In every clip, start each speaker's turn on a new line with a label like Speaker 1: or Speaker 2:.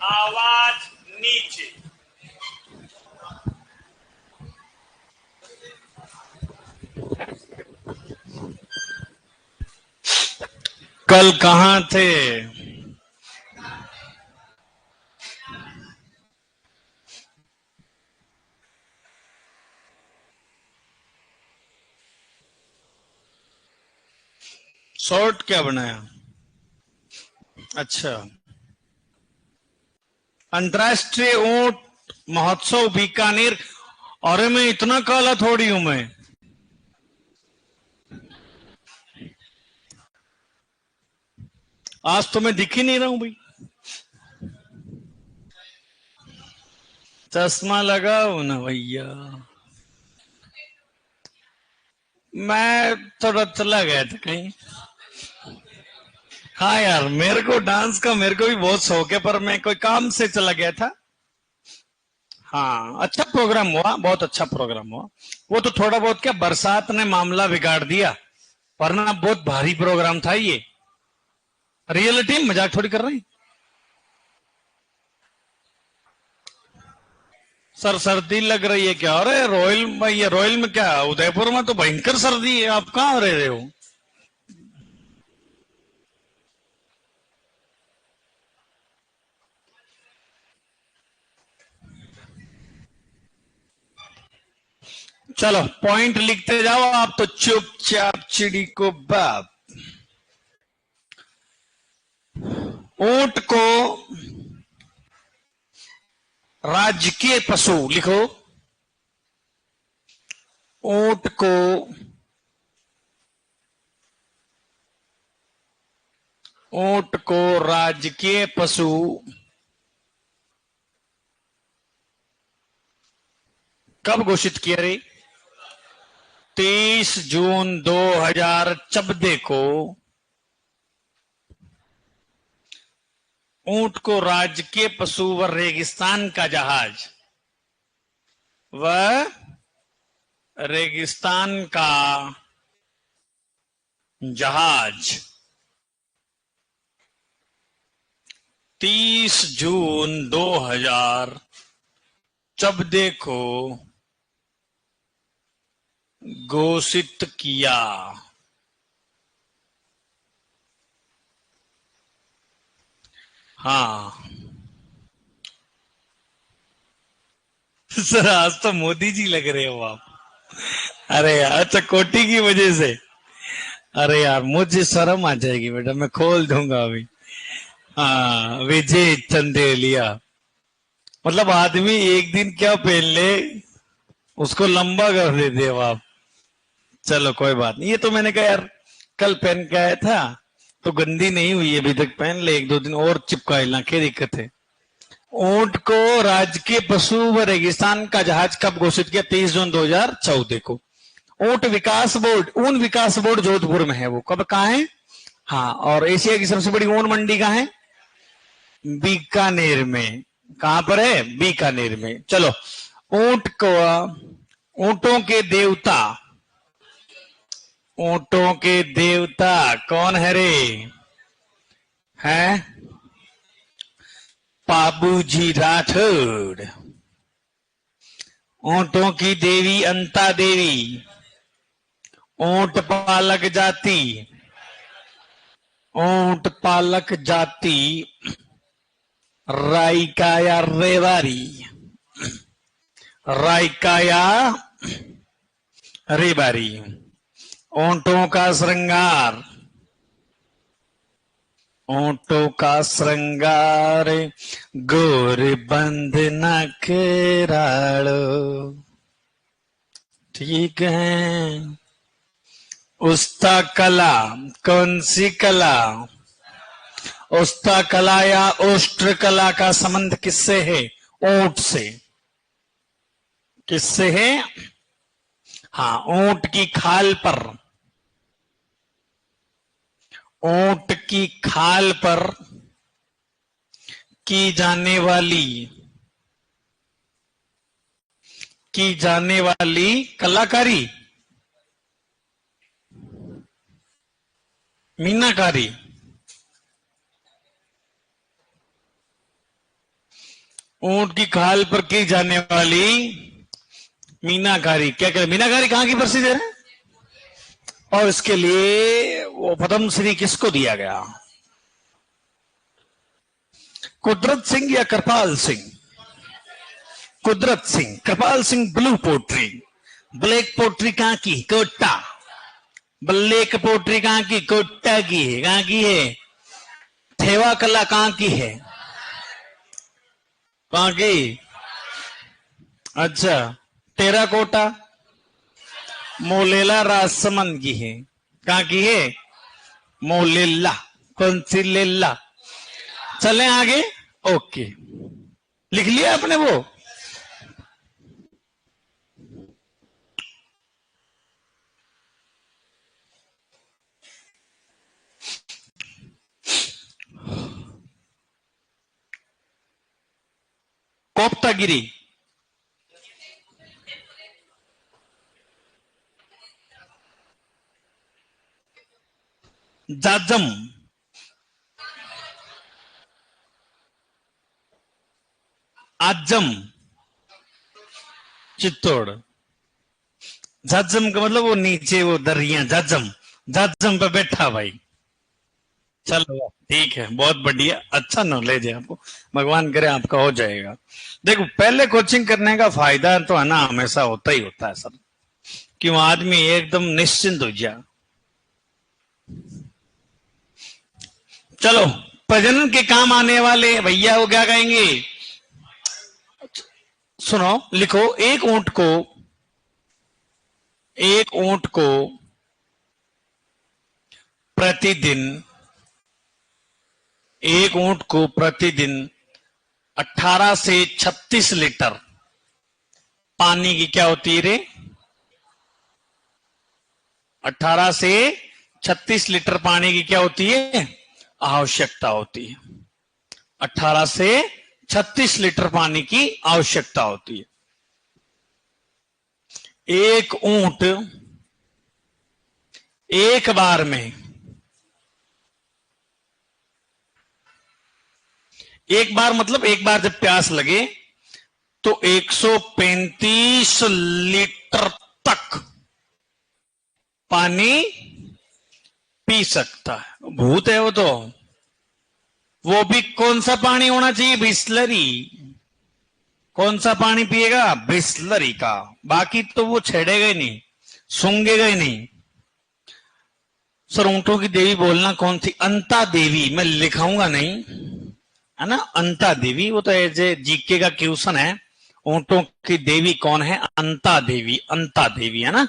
Speaker 1: आवाज नीचे। कल कहाँ थे? शॉर्ट क्या बनाया? अच्छा, अंतर्राष्ट्रीय ऊंट महोत्सव बीकानेर। अरे मैं इतना काला थोड़ी हूं मैं। आज तो मैं दिख ही नहीं रहा हूं भाई। चश्मा लगाओ ना भैया। मैं थोड़ा चला गया था कहीं। हाँ यार, मेरे को डांस का मेरे को भी बहुत शौक है, पर मैं कोई काम से चला गया था। हाँ, अच्छा प्रोग्राम हुआ, बहुत अच्छा प्रोग्राम हुआ। वो तो थोड़ा बहुत क्या, बरसात ने मामला बिगाड़ दिया, वरना बहुत भारी प्रोग्राम था ये। रियलिटी, मजाक थोड़ी कर रहे हैं। सर सर्दी लग रही है क्या? अरे रॉयल में, ये रॉयल में क्या, उदयपुर में तो भयंकर सर्दी है। आप कहाँ रह रहे हो? चलो पॉइंट लिखते जाओ, आप तो चुपचाप चिड़ी को बाप। ऊंट को राजकीय पशु लिखो। ऊंट को ऊंट को राजकीय पशु कब घोषित किया रे? 23 जून 2014 को ऊंट को राजकीय पशु व रेगिस्तान का जहाज व रेगिस्तान का जहाज 30 जून 2014 को घोषित किया। हाँ सर, आज तो मोदी जी लग रहे हो आप। अरे यार, अच्छा कोटी की वजह से। अरे यार, मुझे शर्म आ जाएगी बेटा, मैं खोल दूंगा अभी। हाँ, विजय चंदेलिया। मतलब आदमी एक दिन क्या पहन ले, उसको लंबा कर देते हो आप। चलो कोई बात नहीं, ये तो मैंने कहा यार, कल पहन के आया था तो गंदी नहीं हुई अभी तक, पहन ले, एक दो दिन और चिपका लेना, क्या दिक्कत है। ऊंट को राजकीय पशु व रेगिस्तान का जहाज कब घोषित किया? 23 जून 2014 को। ऊंट विकास बोर्ड, ऊन विकास बोर्ड जोधपुर में है, वो कब कहाँ है? हाँ, और एशिया की सबसे बड़ी ऊन मंडी कहाँ है? बीकानेर में। कहां पर है? बीकानेर में। चलो, ऊंट को, ऊंटों के देवता, ऊंटों के देवता कौन है रे? हैं? बाबूजी राठौड़। ऊंटों की देवी अंता देवी। ऊंट पालक जाति, ऊंट पालक जाति राइकाया रेवारी, राइकाया रेवारी। ऊंटों का श्रृंगार, ऊंटों का श्रृंगार गोर बंद नखराड़ो। ठीक है। उस्ता कला, कौन सी कला? उस्ता कला या ओष्ट्र कला का संबंध किससे है? ऊंट से। किससे है? हाँ, ऊंट की खाल पर, ऊंट की खाल पर की जाने वाली, की जाने वाली कलाकारी, मीनाकारी। ऊंट की खाल पर की जाने वाली मीनाकारी, क्या कह मीनाकारी कहां की प्रसिद्ध है? और इसके लिए वो पद्म श्री किसको दिया गया? कुदरत सिंह या Kripal Singh? Kudrat Singh. Kripal Singh blue pottery. Black pottery कहां की? कोटा। ब्लैक पोट्री कहां की? कोटा की है। कहां की है? थेवा कला कहां की है? कहां की? अच्छा। टेराकोटा मोलेला राजसमंद की है। कहां की है? मोलेला। कौन सी लेला? चलें आगे। ओके, लिख लिया आपने वो? कोप्तागिरी। जाजम। आजम। चित्तौड़। जाजम का मतलब वो नीचे वो दरिया, जाजम। जाजम पे बैठा भाई। चलो ठीक है, बहुत बढ़िया, अच्छा नॉलेज है आपको। भगवान करे आपका हो जाएगा। देखो, पहले कोचिंग करने का फायदा तो है ना, हमेशा होता ही होता है सर। क्यों? आदमी एकदम निश्चिंत हो जाए। चलो, प्रजनन के काम आने वाले भैया वो क्या कहेंगे? सुनो, लिखो। एक ऊंट को प्रतिदिन एक ऊंट को प्रतिदिन 18 से 36 लीटर पानी की क्या होती है रे? 18 से 36 लीटर पानी की क्या होती है? आवश्यकता होती है। 18 से 36 लीटर पानी की आवश्यकता होती है। एक ऊंट एक बार में एक बार मतलब एक बार जब प्यास लगे तो 135 लीटर तक पानी पी सकता है। भूत है वो तो। वो भी कौन सा पानी होना चाहिए? बिस्लरी। कौन सा पानी पिएगा? बिस्लरी का। बाकी तो वो छेड़ेगा ही नहीं, सूंघेगा ही नहीं। सर ऊंटों की देवी बोलना कौन थी? अंता देवी। मैं लिखाऊंगा नहीं, है ना। अंता देवी, वो तो एज ए जीके का क्वेश्चन है। ऊंटों की देवी कौन है? अंता देवी। अंता देवी, है ना।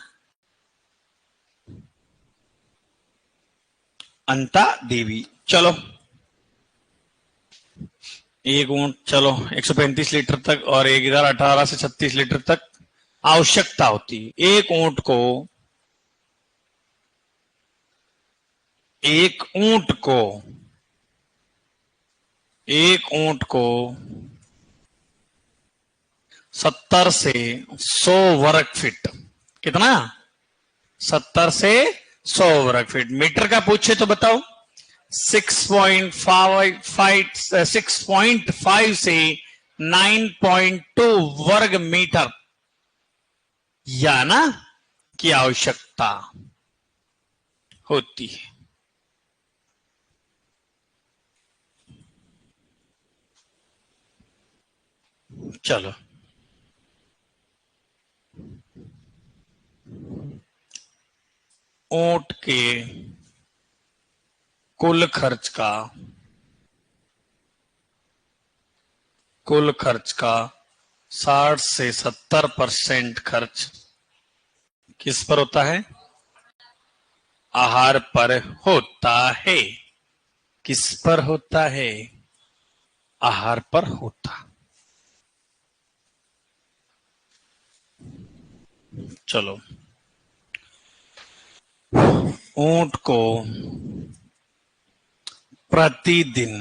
Speaker 1: अंता देवी। चलो, एक ऊंट, चलो 135 लीटर तक, और एक इधर 18 से 36 लीटर तक आवश्यकता होती है। एक ऊंट को एक ऊंट को 70 से 100 वर्ग फीट। कितना? 70 से 100 वर्ग फीट। मीटर का पूछे तो बताओ। 6.5 से 9.2 वर्ग मीटर या ना की आवश्यकता होती है। चलो, ऊंट के कुल खर्च का 60 से 70% खर्च किस पर होता है? आहार पर होता है। किस पर होता है? आहार पर होता। चलो, ऊंट को प्रतिदिन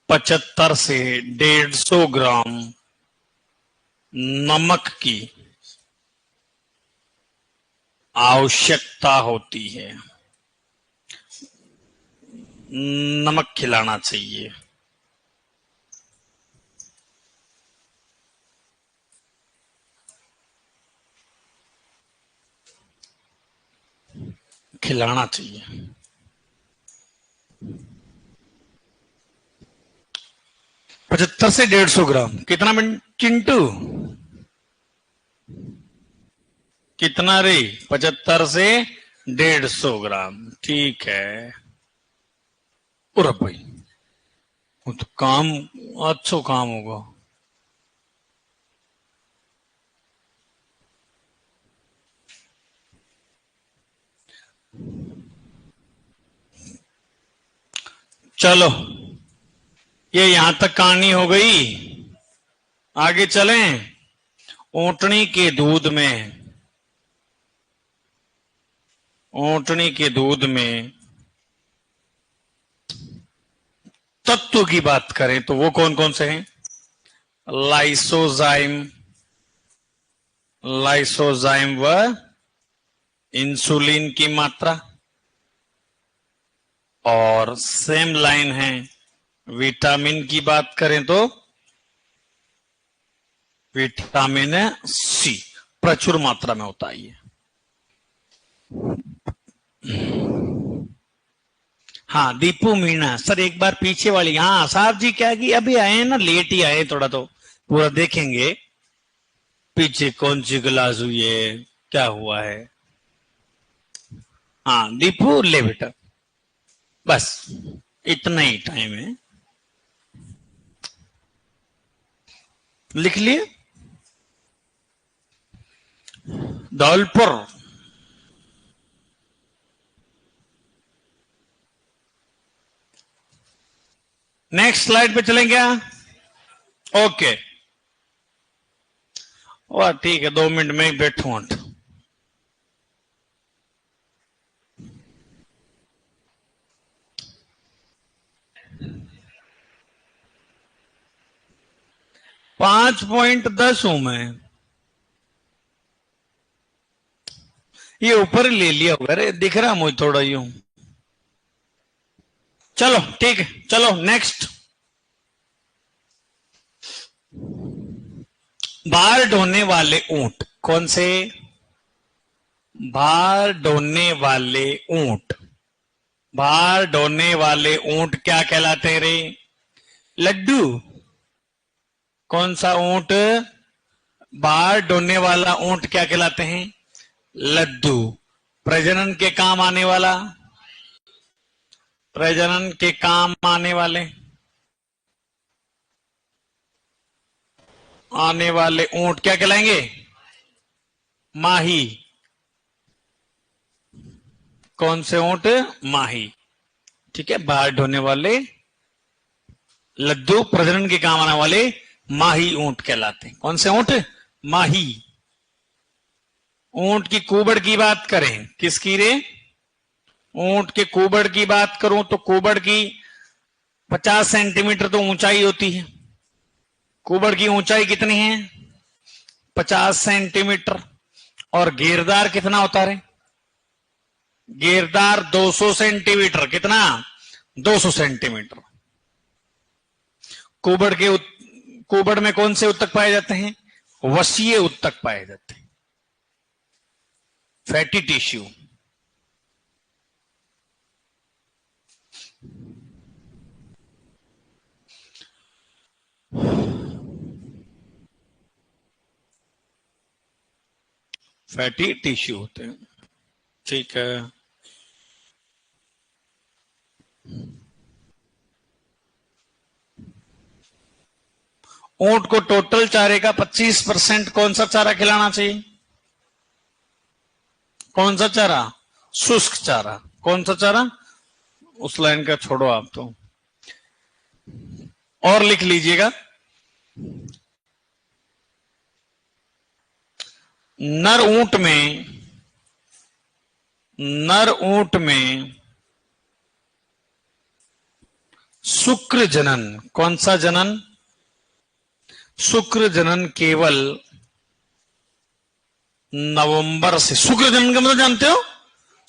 Speaker 1: 75 से 150 ग्राम नमक की आवश्यकता होती है। नमक खिलाना चाहिए। खिलाना चाहिए। 75 से 150 ग्राम कितना मिनट चिंटू? कितना रे? 75 से 150 ग्राम, ठीक है। और भाई वो तो काम, अच्छा काम होगा। चलो ये यहां तक कहानी हो गई, आगे चलें। ऊंटनी के दूध में, ऊंटनी के दूध में तत्व की बात करें तो वो कौन कौन से हैं? लाइसोजाइम, लाइसोजाइम व इंसुलिन की मात्रा, और सेम लाइन है। विटामिन की बात करें तो विटामिन सी प्रचुर मात्रा में होता है ये। हाँ दीपू मीणा सर, एक बार पीछे वाली, हाँ साहब जी क्या कि अभी आए हैं ना, लेट ही आए थोड़ा, तो पूरा देखेंगे पीछे कौन सी क्लास हुई है, क्या हुआ है। हाँ दीपू ले बेटा, बस इतना ही टाइम है, लिख लिए। धौलपुर, नेक्स्ट स्लाइड पे चलें क्या? ओके, वाह ठीक है, 2 मिनट में ही बैठू हट। पांच पॉइंट 10 हूं मैं, ये ऊपर ले लिया होगा, अरे दिख रहा मुझे थोड़ा यूं। चलो ठीक है, चलो नेक्स्ट। भार ढोने वाले ऊंट कौन से? भार ढोने वाले ऊंट, भार ढोने वाले ऊंट क्या कहलाते हैं रे? लड्डू। कौन सा ऊंट? भार ढोने वाला ऊंट क्या कहलाते हैं? लड्डू। प्रजनन के काम आने वाला, प्रजनन के काम आने वाले, आने वाले ऊंट क्या कहलाएंगे? माही। कौन से ऊंट? माही। ठीक है, भार ढोने वाले लड्डू, प्रजनन के काम आने वाले माही ऊंट कहलाते हैं। कौन से ऊंट? माही। ऊंट की कुबड़ की बात करें, किसकी रे? ऊंट के कुबड़ की बात करूं तो कुबड़ की 50 सेंटीमीटर तो ऊंचाई होती है। कुबड़ की ऊंचाई कितनी है? 50 सेंटीमीटर। और घेरदार कितना होता है? घेरदार 200 सेंटीमीटर। कितना? 200 सेंटीमीटर। कुबड़ के कुबड़ में कौन से उत्तक पाए जाते हैं? वसीय उत्तक पाए जाते हैं, फैटी टिश्यू। फैटी टिश्यू होते हैं, ठीक है। ऊंट को टोटल चारे का 25% कौन सा चारा खिलाना चाहिए? कौन सा चारा? शुष्क चारा। कौन सा चारा? उस लाइन का छोड़ो आप तो, और लिख लीजिएगा। नर ऊंट में, नर ऊंट में शुक्र जनन, कौन सा जनन? शुक्र जनन केवल नवंबर से, शुक्र जनन का मतलब जानते हो?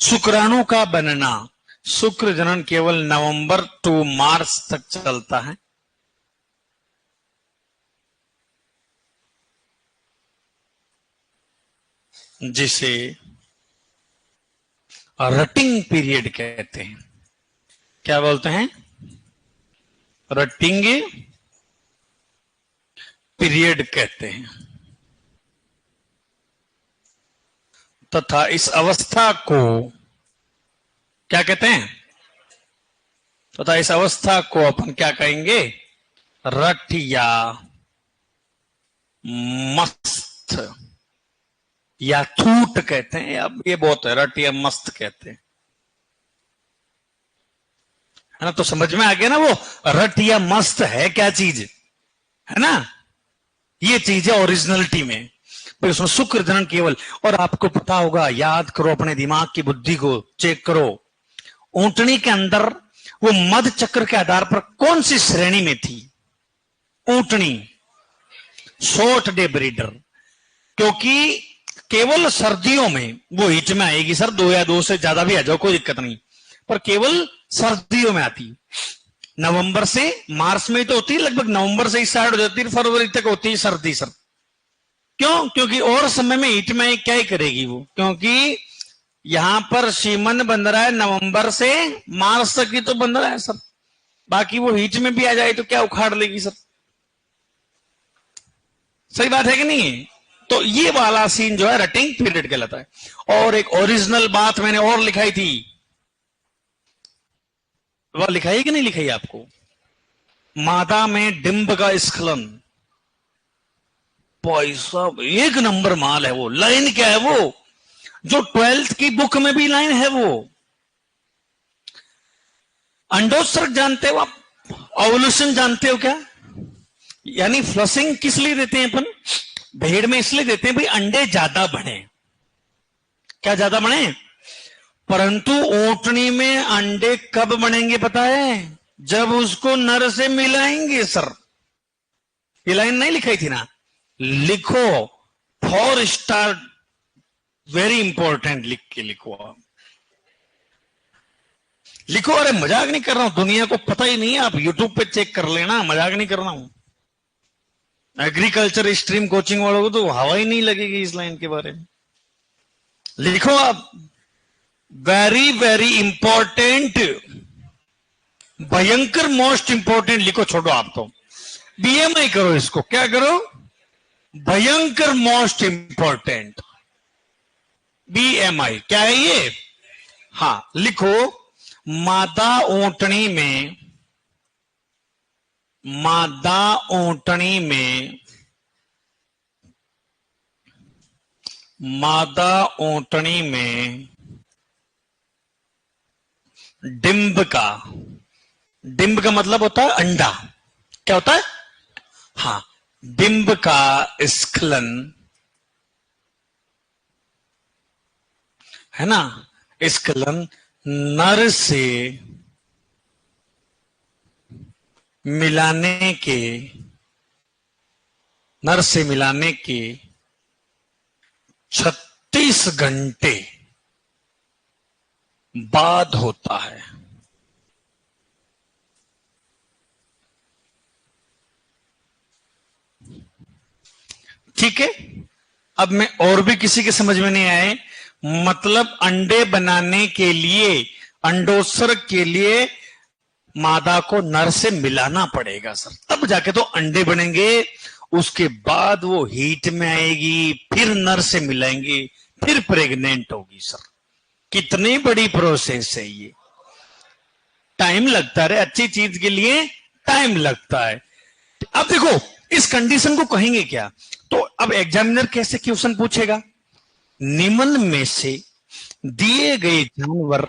Speaker 1: शुक्राणु का बनना। शुक्र जनन केवल नवंबर टू मार्च तक चलता है। जिसे रटिंग पीरियड कहते हैं। क्या बोलते हैं? रटिंग पीरियड कहते हैं। तथा इस अवस्था को क्या कहते हैं? तथा इस अवस्था को अपन क्या कहेंगे? रट या मस्त या थूट कहते हैं। अब ये बहुत है, रट या मस्त कहते हैं, है ना? तो समझ में आ गया ना वो रट या मस्त है क्या चीज, है ना? ये चीज है ओरिजिनलिटी में, पर उसमें शुक्र जनन केवल। और आपको पता होगा, याद करो, अपने दिमाग की बुद्धि को चेक करो, ऊंटनी के अंदर वो मध चक्र के आधार पर कौन सी श्रेणी में थी? ऊंटनी शॉर्ट डे ब्रीडर, क्योंकि केवल सर्दियों में वो हीट में आएगी सर, 2 या 2 से ज्यादा भी आ जाओ कोई दिक्कत नहीं, पर केवल सर्दियों में आती। नवंबर से मार्च में तो होती है, लगभग नवंबर से ही स्टार्ट हो जाती है, फरवरी तक होती है सर्दी सर। क्यों? क्योंकि और समय में हीट में क्या ही करेगी वो, क्योंकि यहां पर सीमन बन रहा है नवंबर से मार्च तक ही तो बन रहा है सर, बाकी वो हीट में भी आ जाए तो क्या उखाड़ लेगी सर। सही बात है कि नहीं? तो ये वाला सीन जो है रटिंग पीरियड कहलाता है। और एक ओरिजिनल बात मैंने और लिखाई थी, वह लिखाई कि नहीं लिखाई आपको? मादा में डिंब का स्खलन, भाई साहब एक नंबर माल है वो। लाइन क्या है वो? जो 12th की बुक में भी लाइन है वो। अंडोत्सर्ग जानते हो आप? ओवुलेशन जानते हो क्या? यानी फ्लशिंग किस लिए देते हैं अपन? भेड़ में इसलिए देते हैं भाई अंडे ज्यादा बढ़े। क्या ज्यादा बढ़े? परंतु ऊंटनी में अंडे कब बनेंगे पता है? जब उसको नर से मिलाएंगे सर। ये लाइन नहीं लिखाई थी ना? लिखो, 4 स्टार, वेरी इंपॉर्टेंट, लिख के लिखो आप, लिखो। अरे मजाक नहीं कर रहा हूं, दुनिया को पता ही नहीं है, आप यूट्यूब पे चेक कर लेना, मजाक नहीं कर रहा हूं। एग्रीकल्चर स्ट्रीम कोचिंग वालों को तो हवा ही नहीं लगेगी इस लाइन के बारे में। लिखो आप, वेरी वेरी इंपॉर्टेंट, भयंकर मोस्ट इंपॉर्टेंट लिखो। छोड़ो आप तो, बीएमआई करो इसको। क्या करो? भयंकर मोस्ट इंपॉर्टेंट, बीएमआई। क्या है ये? हाँ लिखो, मादा ऊंटनी में, मादा ऊंटनी में, मादा ऊंटनी में डिंब का, डिंब का मतलब होता है अंडा। क्या होता है? हाँ, डिंब का स्खलन, है ना? स्खलन नर से मिलाने के, नर से मिलाने के 36 घंटे बाद होता है। ठीक है? अब मैं और भी किसी के समझ में नहीं आए, मतलब अंडे बनाने के लिए, अंडोत्सर्ग के लिए मादा को नर से मिलाना पड़ेगा सर, तब जाके तो अंडे बनेंगे। उसके बाद वो हीट में आएगी, फिर नर से मिलाएंगे, फिर प्रेग्नेंट होगी सर। कितनी बड़ी प्रोसेस है ये, टाइम लगता है, अच्छी चीज के लिए टाइम लगता है। अब देखो इस कंडीशन को कहेंगे क्या? तो अब एग्जामिनर कैसे क्वेश्चन पूछेगा? निम्न में से दिए गए जानवर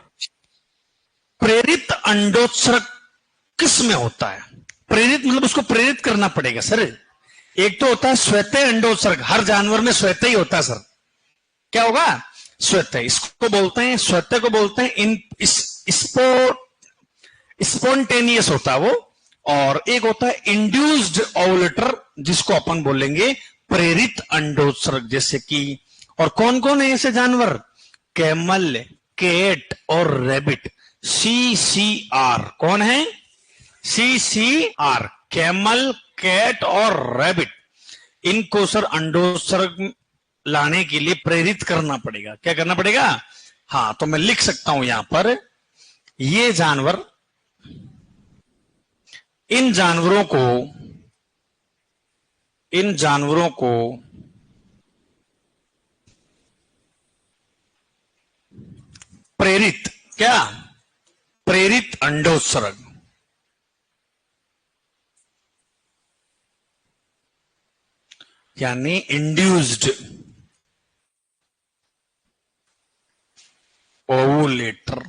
Speaker 1: प्रेरित अंडोत्सर्ग किस में होता है? प्रेरित मतलब उसको प्रेरित करना पड़ेगा सर। एक तो होता है स्वतः अंडोत्सर्ग, हर जानवर में स्वतः ही होता है सर। क्या होगा? स्वतः, इसको बोलते हैं, स्वतः को बोलते हैं इन स्पॉन्टेनियस होता है वो। और एक होता है इंड्यूस्ड ओवुलेटर, जिसको अपन बोलेंगे प्रेरित अंडोत्सर्ग। जैसे कि, और कौन कौन है ऐसे जानवर? कैमल, कैट और रैबिट। CCR कौन है? CCR, कैमल, कैट और रैबिट। इनको सर अंडोत्सर्ग लाने के लिए प्रेरित करना पड़ेगा। क्या करना पड़ेगा? हाँ, तो मैं लिख सकता हूं यहां पर, ये जानवर, इन जानवरों को, इन जानवरों को प्रेरित, क्या, प्रेरित अंडोत्सर्ग, यानी इंड्यूस्ड ओवुलेटर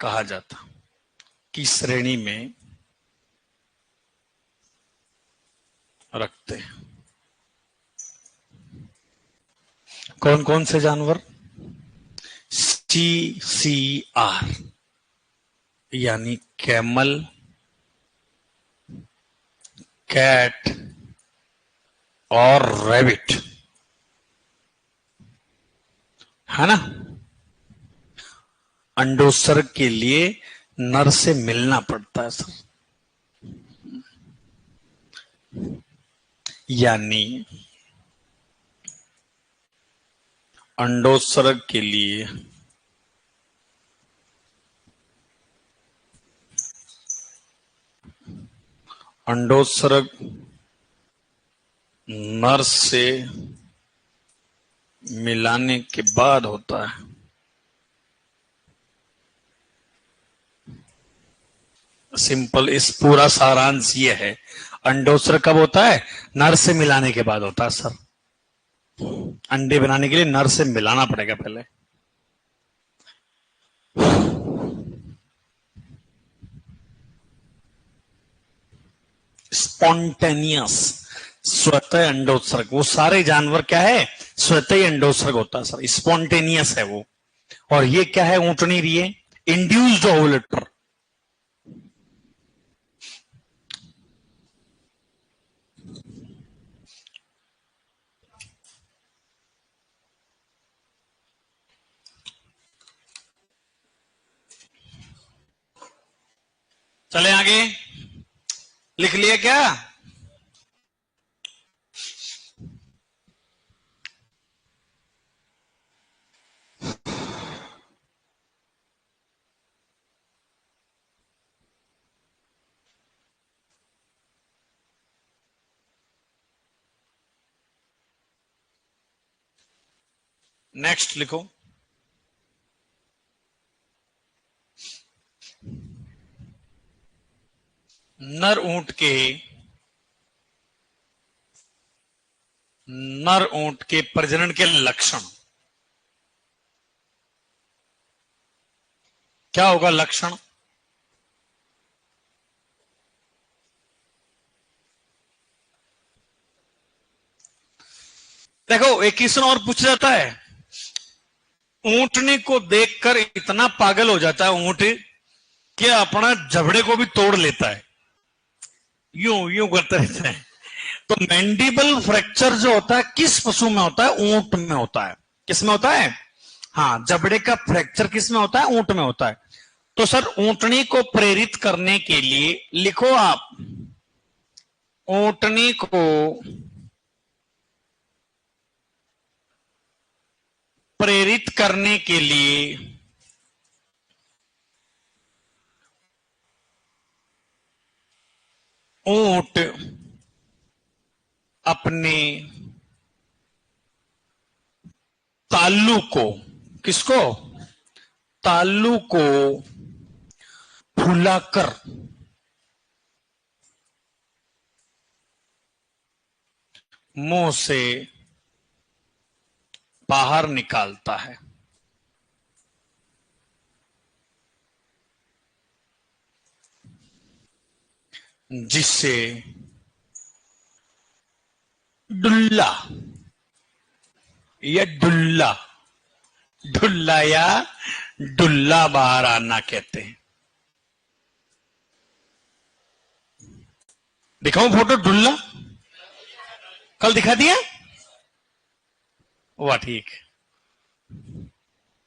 Speaker 1: कहा जाता की श्रेणी में रखते हैं। कौन कौन से जानवर? CCR यानी कैमल, कैट और रैबिट, है ना। अंडोत्सर्ग के लिए नर से मिलना पड़ता है सर, यानी अंडोत्सर्ग के लिए अंडोत्सर्ग नर से मिलाने के बाद होता है। सिंपल, इस पूरा सारांश ये है, अंडोत्सर्ग कब होता है? नर से मिलाने के बाद होता है सर। अंडे बनाने के लिए नर से मिलाना पड़ेगा पहले। स्पॉन्टेनियस, स्वतः अंडोत्सर्ग, वो सारे जानवर क्या है, स्वतः ही अंडोत्सर्ग होता है सर, स्पॉन्टेनियस है वो। और ये क्या है, ऊंटनी भी है, इंड्यूस्ड ओवुलेटर। चले आगे, लिख लिए क्या? नेक्स्ट लिखो। नर ऊंट के, नर ऊंट के प्रजनन के लक्षण क्या होगा? लक्षण देखो, एक क्वेश्चन और पूछ जाता है, ऊंटनी को देखकर इतना पागल हो जाता है ऊंट कि अपना जबड़े को भी तोड़ लेता है, यूं यूं करते रहते हैं। तो मैंडिबल फ्रैक्चर जो होता है किस पशु में होता है? ऊंट में होता है। किस में होता है? हाँ, जबड़े का फ्रैक्चर किस में होता है? ऊंट में होता है। तो सर, ऊंटनी को प्रेरित करने के लिए लिखो आप, ऊंटनी को प्रेरित करने के लिए ऊंट अपने ताल्लू को, किसको? ताल्लू को फुलाकर मुंह से बाहर निकालता है, जिससे डुल्ला या डुल्ला, डुल्ला या डुल्ला बाहर आना कहते हैं। दिखाऊं फोटो डुल्ला? कल दिखा दिया? वाह, ठीक।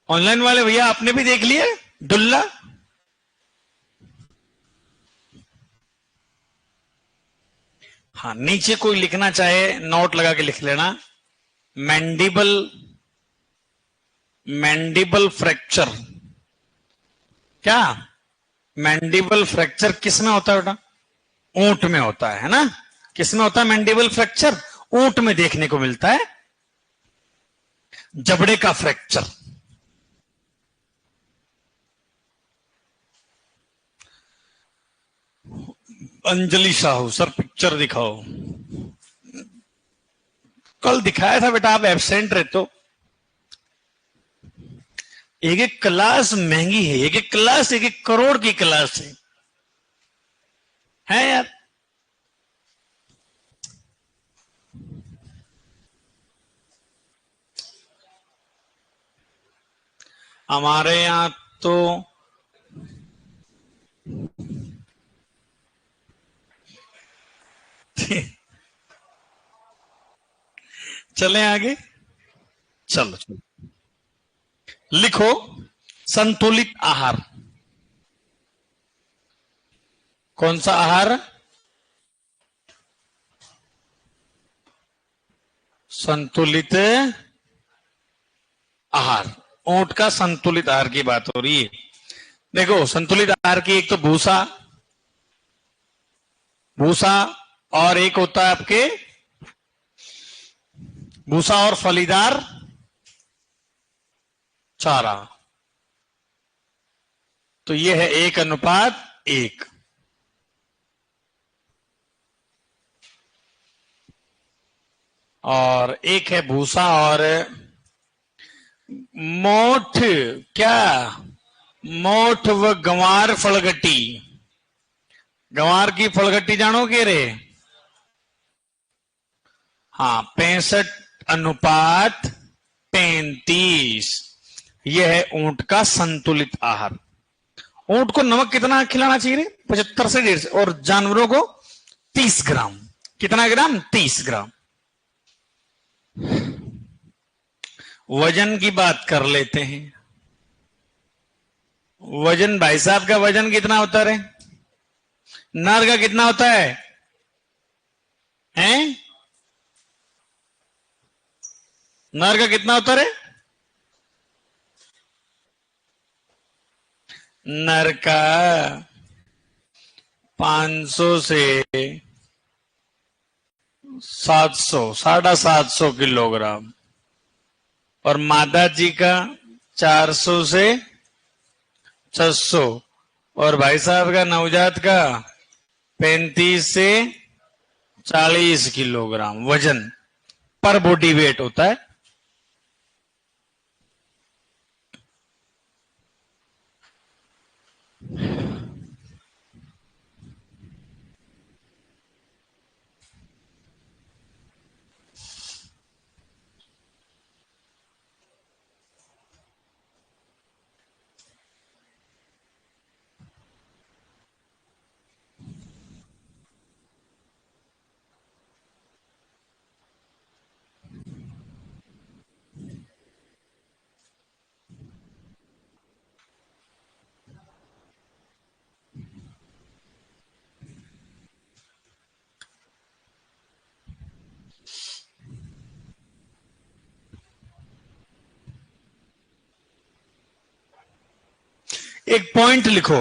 Speaker 1: ऑनलाइन वाले भैया आपने भी देख लिया डुल्ला? हाँ, नीचे कोई लिखना चाहे नोट लगा के लिख लेना, मैंडिबल, मैंडिबल फ्रैक्चर, क्या मैंडिबल फ्रैक्चर किस में होता है बेटा? ऊंट में होता है ना? किस में होता है मैंडिबल फ्रैक्चर? ऊंट में देखने को मिलता है जबड़े का fracture. Anjali Sahu sir picture दिखाओ। कल दिखाया था बेटा, आप एब्सेंट रहते हो। एक एक क्लास महंगी है, एक एक क्लास एक एक करोड़ की क्लास है यार। हमारे यहां तो चले आगे, चलो चलो लिखो संतुलित आहार। कौन सा आहार? संतुलित आहार। ऊंट का संतुलित आहार की बात हो रही है। देखो संतुलित आहार की एक तो भूसा, भूसा, और एक होता है आपके भूसा और फलीदार चारा। तो ये है 1:1। और एक है भूसा और मोठ, क्या मोठ व गंवार फलगट्टी। गंवार की फलगट्टी जानो के रे? हाँ, 65:35। यह है ऊंट का संतुलित आहार। ऊंट को नमक कितना खिलाना चाहिए रे? 75 से 150, और जानवरों को 30 ग्राम। कितना ग्राम? 30 ग्राम। वजन की बात कर लेते हैं। वजन भाई साहब का वजन कितना होता है? नर का कितना होता है? हैं? नर का कितना होता है? नर का 500 से 700, 750 किलोग्राम। और मादा जी का 400 से 600। और भाई साहब का नवजात का 35 से 40 किलोग्राम वजन पर बॉडी वेट होता है। एक पॉइंट लिखो,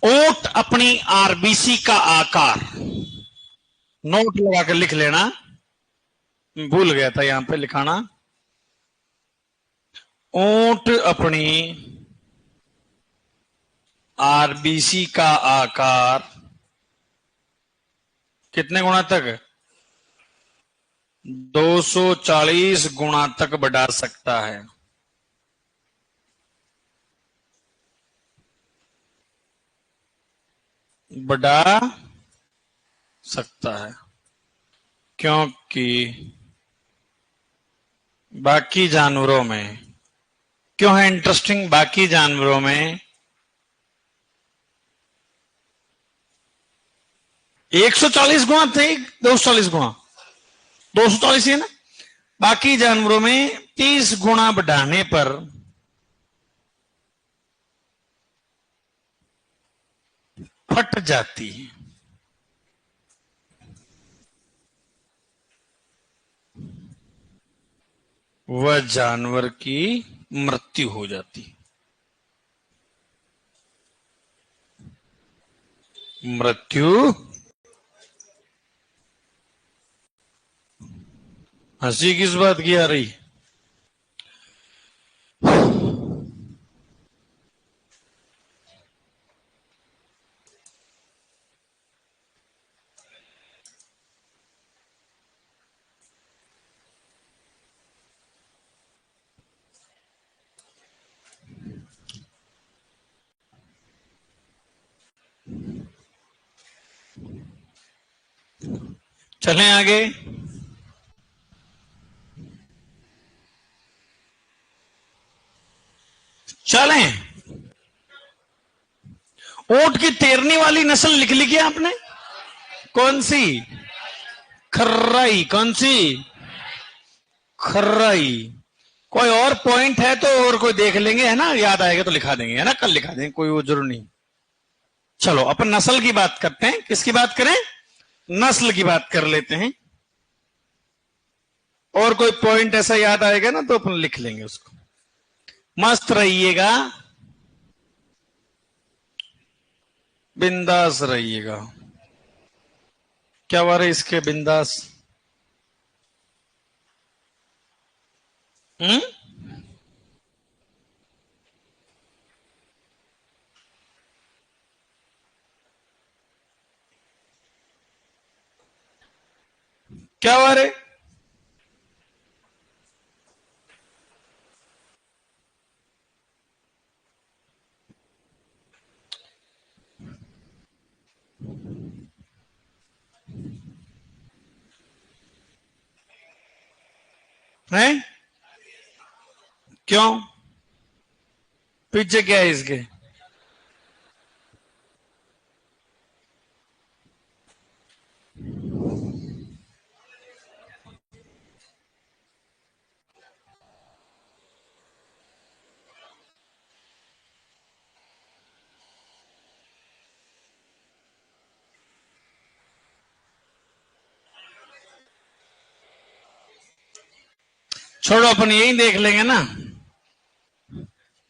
Speaker 1: ओट अपनी आरबीसी का आकार, नोट लगाकर लिख लेना, भूल गया था यहां पे लिखाना। ऊंट अपनी आरबीसी का आकार कितने गुना तक? 240 गुना तक बढ़ा सकता है। बढ़ा सकता है क्योंकि बाकी जानवरों में, क्यों है इंटरेस्टिंग? बाकी जानवरों में 140 गुना थे, 240 गुना, 240 है ना? बाकी जानवरों में 30 गुना बढ़ाने पर फट जाती है। वह जानवर की मृत्यु हो जाती। मृत्यु। हंसी किस बात की आ रही? चलें आगे। चलें। ऊंट की तैरने वाली नस्ल लिख ली क्या आपने? कौन सी? खर्राई। कौन सी? खर्राई। कोई और पॉइंट है तो और कोई देख लेंगे, है ना, याद आएगा तो लिखा देंगे, है ना, कल लिखा देंगे, कोई वो जरूर नहीं। चलो अपन नस्ल की बात करते हैं। किसकी बात करें? नस्ल की बात कर लेते हैं। और कोई पॉइंट ऐसा याद आएगा ना तो अपन लिख लेंगे उसको। मस्त रहिएगा, बिंदास रहिएगा। क्या बात है इसके बिंदास? हम्म। क्या बात है? हैं? क्यों? पीछे क्या है इसके? छोड़ो, अपन यही देख लेंगे ना।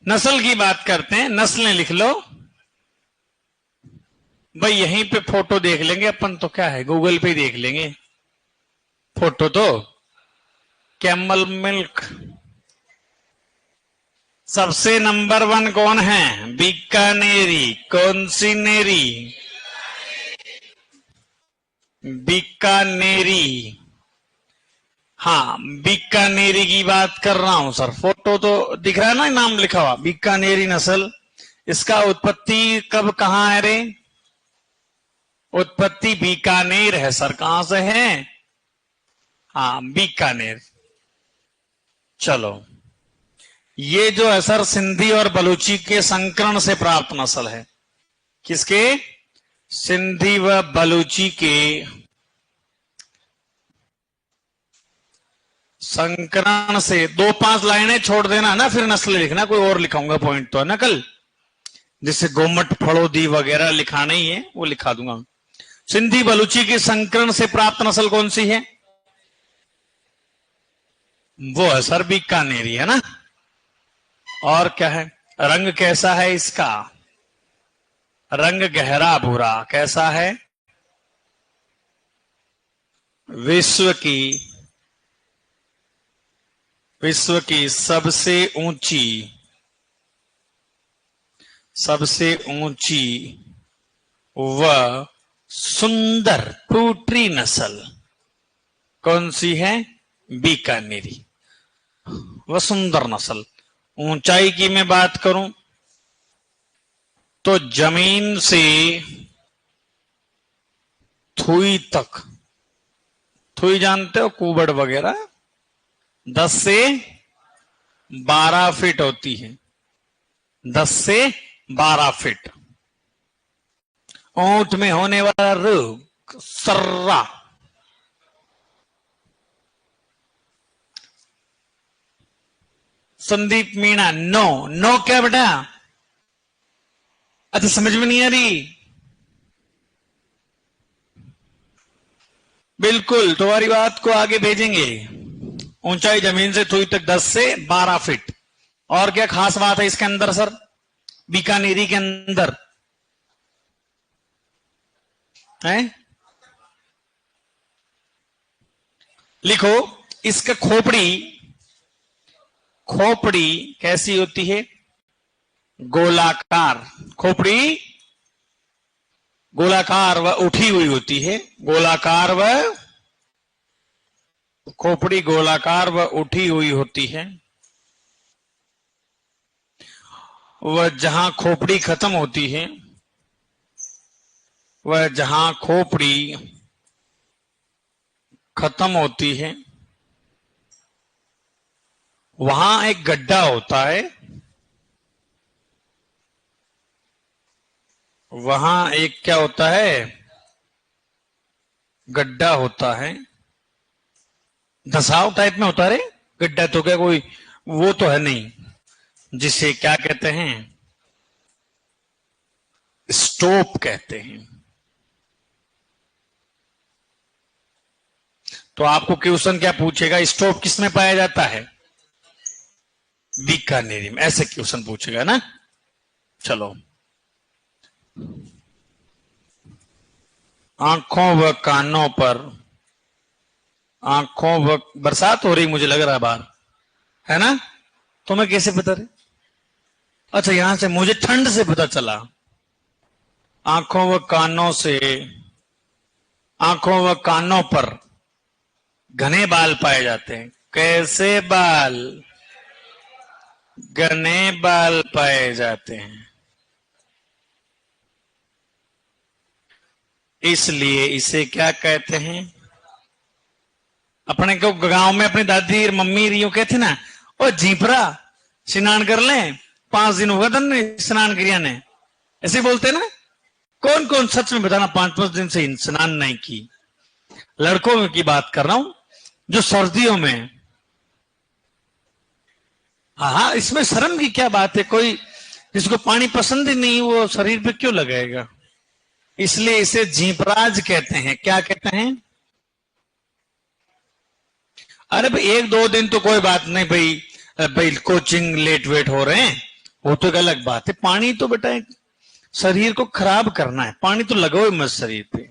Speaker 1: नस्ल की बात करते हैं, नस्लें लिख लो भाई। यहीं पे फोटो देख लेंगे अपन, तो क्या है, गूगल पे ही देख लेंगे फोटो तो। कैमल मिल्क सबसे नंबर 1 कौन है? बीकानेरी। कौन सी नेरी? बीकानेरी। हाँ, बीकानेरी की बात कर रहा हूं सर। फोटो तो दिख रहा है ना, नाम लिखा हुआ बीकानेरी नस्ल। इसका उत्पत्ति कब कहां है रे? उत्पत्ति बीकानेर है सर। कहां से है? हाँ, बीकानेर। चलो, ये जो है सर सिंधी और बलूची के संकरण से प्राप्त नस्ल है। किसके? सिंधी व बलूची के संकरण से। 2-5 लाइनें छोड़ देना ना, फिर नस्ल लिखना। कोई और लिखाऊंगा पॉइंट तो, है ना, कल जिससे गोमट फड़ोदी वगैरह लिखाना ही है, वो लिखा दूंगा। सिंधी बलूची के संकरण से प्राप्त नस्ल कौन सी है? वो है सर बीकानेरी, है ना। और क्या है? रंग कैसा है इसका? रंग गहरा भूरा। कैसा है? विश्व की विश्व की सबसे ऊंची व सुंदर टूटरी नस्ल कौन सी है? बीकानेरी। वह सुंदर नस्ल। ऊंचाई की मैं बात करूं तो जमीन से थुई तक, थुई जानते हो, कुबड़ वगैरह, 10 से 12 फीट होती है। 10 से 12 फीट। ऊंट में होने वाला रोग सर्रा। संदीप मीणा। नो। नो क्या बेटा? अच्छा, समझ में नहीं आ रही? बिल्कुल, तुम्हारी बात को आगे भेजेंगे। ऊंचाई जमीन से सुई तक 10 से 12 फीट। और क्या खास बात है इसके अंदर सर, बीकानेरी के अंदर है? लिखो, इसका खोपड़ी, खोपड़ी कैसी होती है? गोलाकार। खोपड़ी गोलाकार व उठी हुई होती है। गोलाकार व, खोपड़ी गोलाकार व उठी हुई होती है। वह जहां खोपड़ी खत्म होती है, वह जहां खोपड़ी खत्म होती है, वहां एक गड्ढा होता है। वहां एक क्या होता है? गड्ढा होता है। धसाव टाइप में होता है। गड्ढा तो क्या कोई वो तो है नहीं, जिसे क्या कहते हैं? स्टोप कहते हैं। तो आपको क्वेश्चन क्या पूछेगा? स्टोप किस में पाया जाता है? बीकानेरी में। ऐसे क्वेश्चन पूछेगा ना। चलो, आंखों व कानों पर, आंखों व, बरसात हो रही मुझे लग रहा है बाहर, है ना? तुम्हें कैसे पता रहे? अच्छा, यहां से मुझे ठंड से पता चला। आंखों व कानों से, आंखों व कानों पर घने बाल पाए जाते हैं। कैसे बाल? घने बाल पाए जाते हैं। इसलिए इसे क्या कहते हैं? अपने को गांव में अपनी दादी और मम्मी रियो कहते ना, ओ जीपरा स्नान कर ले, 5 दिन होगा तन्ने स्नान क्रिया ने, ऐसे बोलते ना। कौन कौन सच में बताना 5-5 दिन से स्नान नहीं की? लड़कों की बात कर रहा हूं जो सर्दियों में। हाँ, इसमें शर्म की क्या बात है? कोई जिसको पानी पसंद ही नहीं वो शरीर पे क्यों लगाएगा? इसलिए इसे जीपराज कहते हैं। क्या कहते हैं? अरे भाई 1-2 दिन तो कोई बात नहीं भाई, भाई कोचिंग लेट वेट हो रहे हैं, वो तो एक अलग बात है। पानी तो बेटा शरीर को खराब करना है, पानी तो लगाओ मत शरीर पे।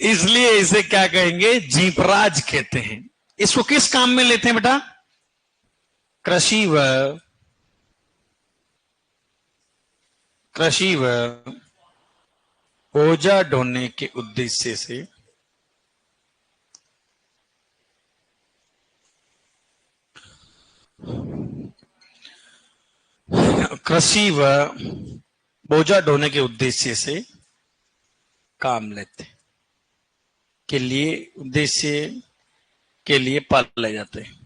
Speaker 1: इसलिए इसे क्या कहेंगे? जीपराज कहते हैं। इसको किस काम में लेते हैं बेटा? कृषि व बोझा ढोने के उद्देश्य से कृषि व बोझा ढोने के उद्देश्य से काम लेते के लिए, उद्देश्य के लिए पाले जाते हैं।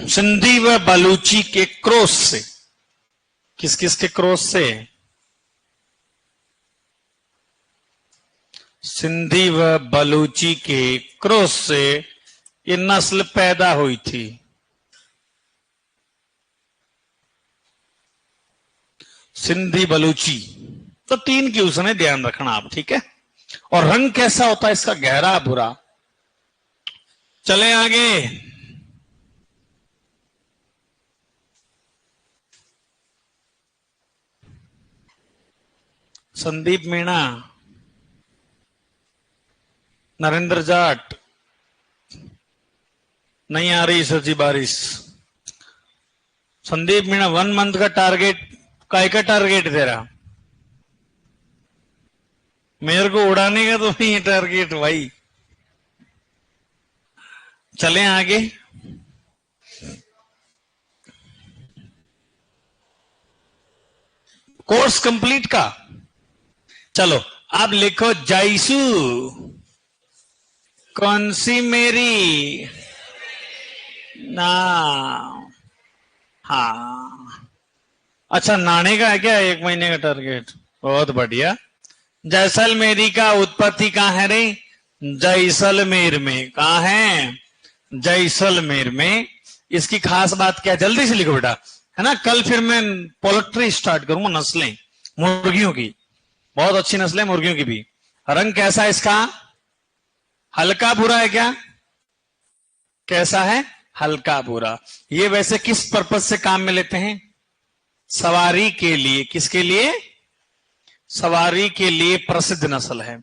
Speaker 1: सिंधी व बलूची के क्रॉस से, किस किस के क्रॉस से? सिंधी व बलूची के क्रॉस से ये नस्ल पैदा हुई थी। सिंधी बलूची तो 3 की उसने ध्यान रखना आप, ठीक है? और रंग कैसा होता है इसका? गहरा भूरा। चले आगे। संदीप मीणा, नरेंद्र जाट, नहीं आ रही सर जी बारिश। संदीप मीणा 1 मंथ का टारगेट, काय का टारगेट तेरा? मेरे को उड़ाने का तो नहीं है टारगेट भाई। चलें आगे। कोर्स कंप्लीट का। चलो अब लिखो, जाइसू कौन सी मेरी ना। हाँ, अच्छा, नाने का है क्या 1 महीने का टारगेट? बहुत बढ़िया। जैसलमेरी का उत्पत्ति कहाँ है रे? जैसलमेर में। कहाँ है? जैसलमेर में। इसकी खास बात क्या, जल्दी से लिखो बेटा, है ना। कल फिर मैं पोल्ट्री स्टार्ट करूंगा, नस्लें मुर्गियों की, बहुत अच्छी नस्लें मुर्गियों की भी। रंग कैसा है इसका, हल्का भूरा है क्या, कैसा है, हल्का भूरा। ये वैसे किस पर्पज से काम में लेते हैं, सवारी के लिए। किसके लिए, सवारी के लिए प्रसिद्ध नस्ल है।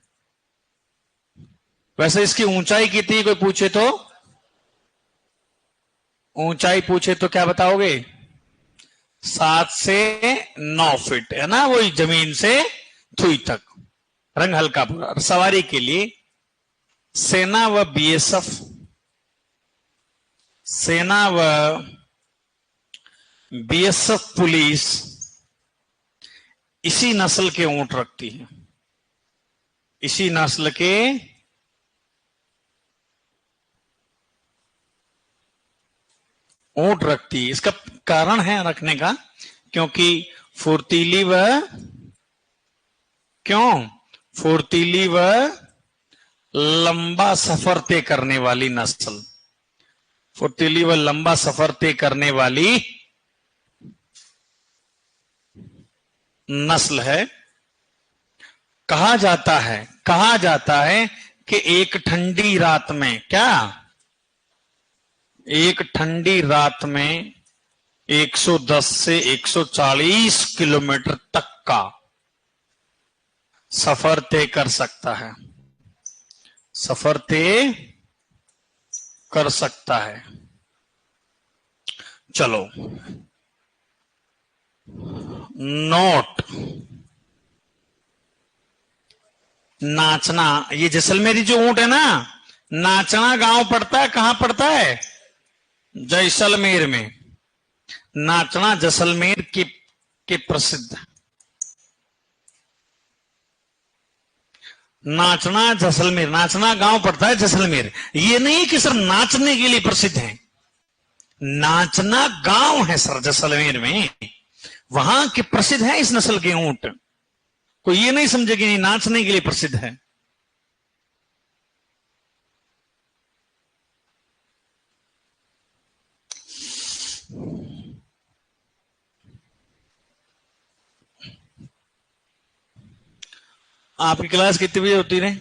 Speaker 1: वैसे इसकी ऊंचाई कितनी, कोई पूछे तो, ऊंचाई पूछे तो क्या बताओगे, 7 से 9 फीट, है ना, वही जमीन से थुई तक। रंग हल्का भूरा। सवारी के लिए सेना व बीएसएफ, सेना व बीएसएफ पुलिस इसी नस्ल के ऊंट रखती है, इसी नस्ल के ऊंट रखती है। इसका कारण है रखने का, क्योंकि फुर्तीली व, क्यों, फुर्तीली व लंबा सफर तय करने वाली नस्ल, फुर्तीली व लंबा सफर तय करने वाली नस्ल है। कहा जाता है कि एक ठंडी रात में, क्या, एक ठंडी रात में 110 से 140 किलोमीटर तक का सफर तय कर सकता है, सफर तय कर सकता है। चलो, नोट, नाचना। ये जैसलमेरी जो ऊंट है ना, नाचना गांव पड़ता है, कहां पड़ता है, जैसलमेर में। नाचना जैसलमेर के प्रसिद्ध, नाचना जैसलमेर, नाचना गांव पड़ता है जैसलमेर। ये नहीं कि सर नाचने के लिए प्रसिद्ध है, नाचना गांव है सर जैसलमेर में, वहां के प्रसिद्ध है इस नस्ल के ऊंट। कोई ये नहीं समझे कि नहीं नाचने के लिए प्रसिद्ध है। आपकी क्लास कितने बजे होती है?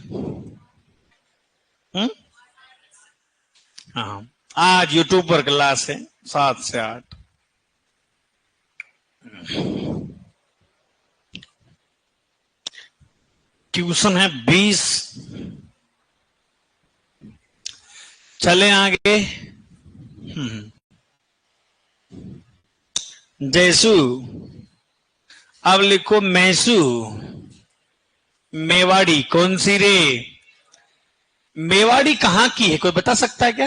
Speaker 1: हाँ, आज यूट्यूब पर क्लास है 7 से 8। ट्यूशन है 20। चले आगे। जैसू, अब लिखो मैसू। मेवाड़ी कौन सी रे, मेवाड़ी कहां की है, कोई बता सकता है क्या?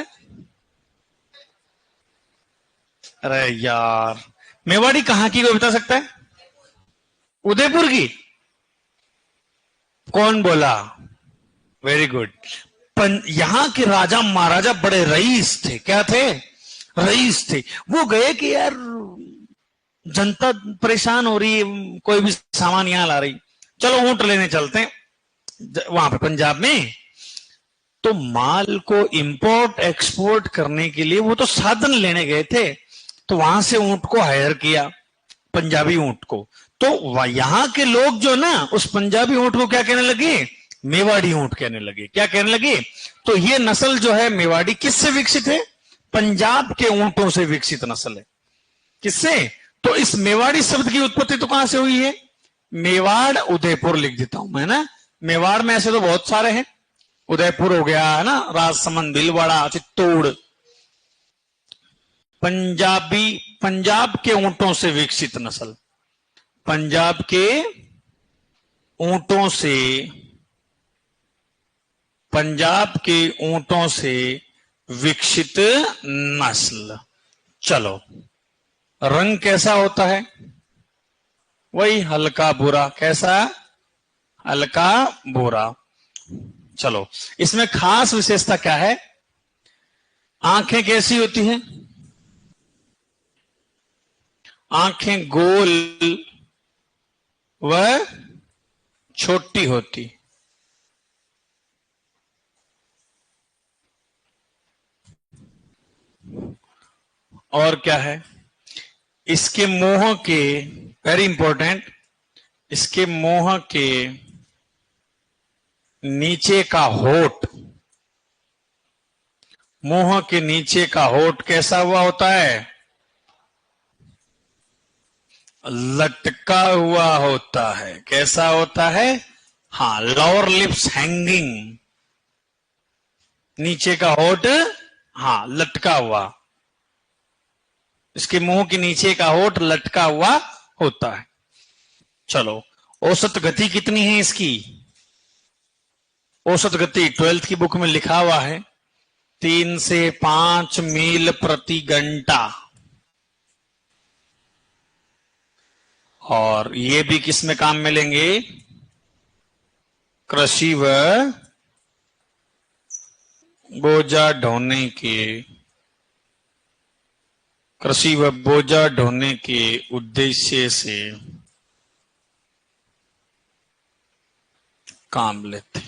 Speaker 1: अरे यार, मेवाड़ी कहां की, कोई बता सकता है? उदयपुर की? कौन बोला? Very good. यहां के राजा महाराजा बड़े रईस थे, क्या थे, रईस थे। वो गए कि यार जनता परेशान हो रही है, कोई भी सामान यहां ला रही, चलो ऊंट लेने चलते हैं वहां पे पंजाब में। तो माल को इंपोर्ट एक्सपोर्ट करने के लिए वो तो साधन लेने गए थे, तो वहां से ऊंट को हायर किया, पंजाबी ऊंट को। तो यहां के लोग जो ना उस पंजाबी ऊंट को क्या कहने लगे, मेवाड़ी ऊंट कहने लगे। क्या कहने लगे? तो ये नस्ल जो है मेवाड़ी किससे विकसित है, पंजाब के ऊंटों से विकसित नस्ल है। किससे? तो इस मेवाड़ी शब्द की उत्पत्ति तो कहां से हुई है, मेवाड़ उदयपुर लिख देता हूं मैं ना। मेवाड़ में ऐसे तो बहुत सारे हैं, उदयपुर हो गया है ना, राजसमंद, भीलवाड़ा, चित्तौड़। पंजाबी, पंजाब के ऊंटों से विकसित नस्ल, पंजाब के ऊंटों से, पंजाब के ऊंटों से विकसित नस्ल। चलो, रंग कैसा होता है, वही हल्का भूरा। कैसा? हल्का भूरा। चलो, इसमें खास विशेषता क्या है, आंखें कैसी होती हैं, आंखें गोल व छोटी होती। और क्या है, इसके मुंह के, वेरी इंपॉर्टेंट, इसके मुंह के नीचे का होठ, मुंह के नीचे का होठ कैसा हुआ होता है? लटका हुआ होता है। कैसा होता है? हाँ, लोअर लिप्स हैंगिंग, नीचे का होठ हाँ लटका हुआ, इसके मुंह के नीचे का होठ लटका हुआ होता है। चलो, औसत गति कितनी है इसकी? औसत गति 12th की बुक में लिखा हुआ है 3 से 5 मील प्रति घंटा। और ये भी किस में काम में लेंगे? कृषि व बोझा ढोने के, कृषि व बोझा ढोने के उद्देश्य से काम लेते।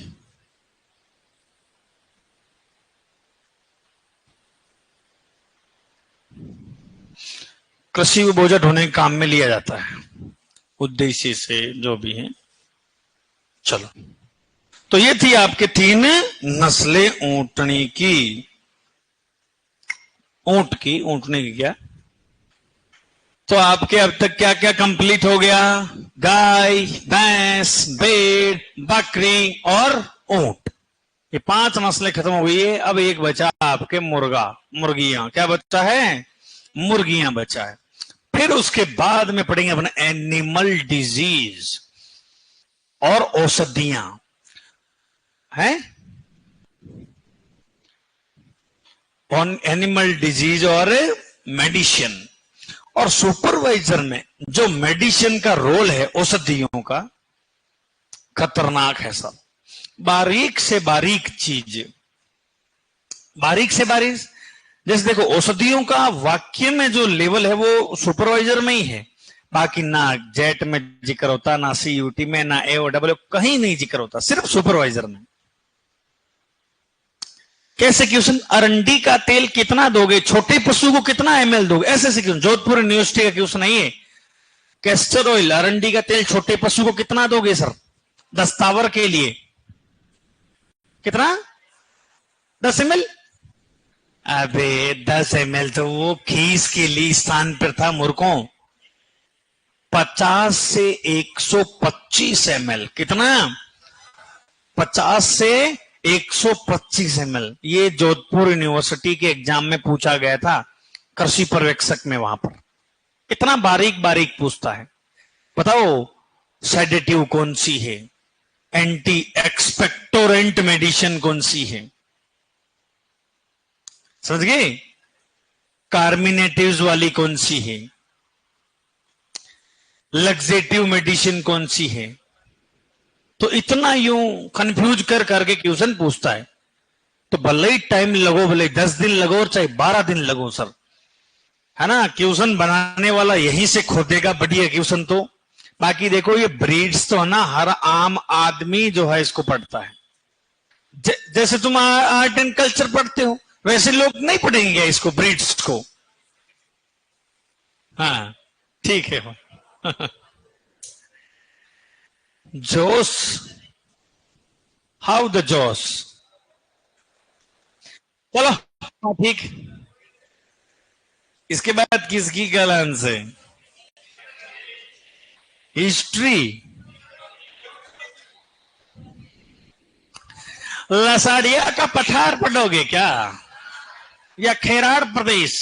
Speaker 1: कृषि व बोझा ढोने के काम में लिया जाता है, उद्देश्य से, जो भी है। चलो, तो ये थी आपके 3 नस्लें ऊंटनी की। ऊंट की, ऊंटने की क्या, तो आपके अब तक क्या क्या कंप्लीट हो गया? गाय, भैंस, भेड़, बकरी और ऊंट, ये 5 नस्लें खत्म हो गई है। अब एक बचा आपके मुर्गा, मुर्गियां। क्या बचा है? मुर्गियां बचा है। फिर उसके बाद में पढ़ेंगे अपने एनिमल डिजीज और औषधियां हैं, ऑन एनिमल डिजीज और मेडिसिन। और सुपरवाइजर में जो मेडिसिन का रोल है औषधियों का, खतरनाक है सब। बारीक से बारीक चीज, बारीक से बारीक, जैसे देखो औषधियों का वाक्य में जो लेवल है वो सुपरवाइजर में ही है, बाकी ना जेट में जिक्र होता, ना सीयूटी में, ना एओडब्ल्यू, कहीं नहीं जिक्र होता, सिर्फ सुपरवाइजर में। कैसे क्वेश्चन? अरंडी का तेल कितना दोगे? छोटे पशु को कितना एमएल दोगे? ऐसे क्वेश्चन, जोधपुर यूनिवर्सिटी का क्वेश्चन नहीं है। कैस्टर ऑयल, अरंडी का तेल छोटे पशु को कितना दोगे सर? दस्तावर के लिए कितना? 10 ml? अबे 10 ml तो वो खीस के लिए स्थान पर था मूर्खों। 50 से 125 ml। कितना? 50 से 125 ml। ये जोधपुर यूनिवर्सिटी के एग्जाम में पूछा गया था, कृषि पर्यवेक्षक में। वहां पर इतना बारीक बारीक पूछता है। बताओ सेडेटिव कौन सी है, एंटी एक्सपेक्टोरेंट मेडिसिन कौन सी है, समझ गए? कार्मिनेटिव्स वाली कौन सी है, लग्जेटिव मेडिसिन कौन सी है। तो इतना यूं कंफ्यूज कर करके क्वेश्चन पूछता है। तो भले ही टाइम लगो, भले 10 दिन लगो और चाहे 12 दिन लगो सर, है ना, क्वेश्चन बनाने वाला यहीं से खोदेगा बढ़िया क्वेश्चन। तो बाकी देखो ये ब्रीड्स तो है ना, हर आम आदमी जो है इसको पढ़ता है। जैसे तुम आर्ट एंड कल्चर पढ़ते हो, वैसे लोग नहीं पढ़ेंगे इसको, ब्रीड्स को। हाँ ठीक है। जोश, हाउ द जोश। चलो हाँ, ठीक। इसके बाद किसकी कलान से? हिस्ट्री। लसाड़िया का पठार पढ़ोगे क्या, या खेराड़ प्रदेश?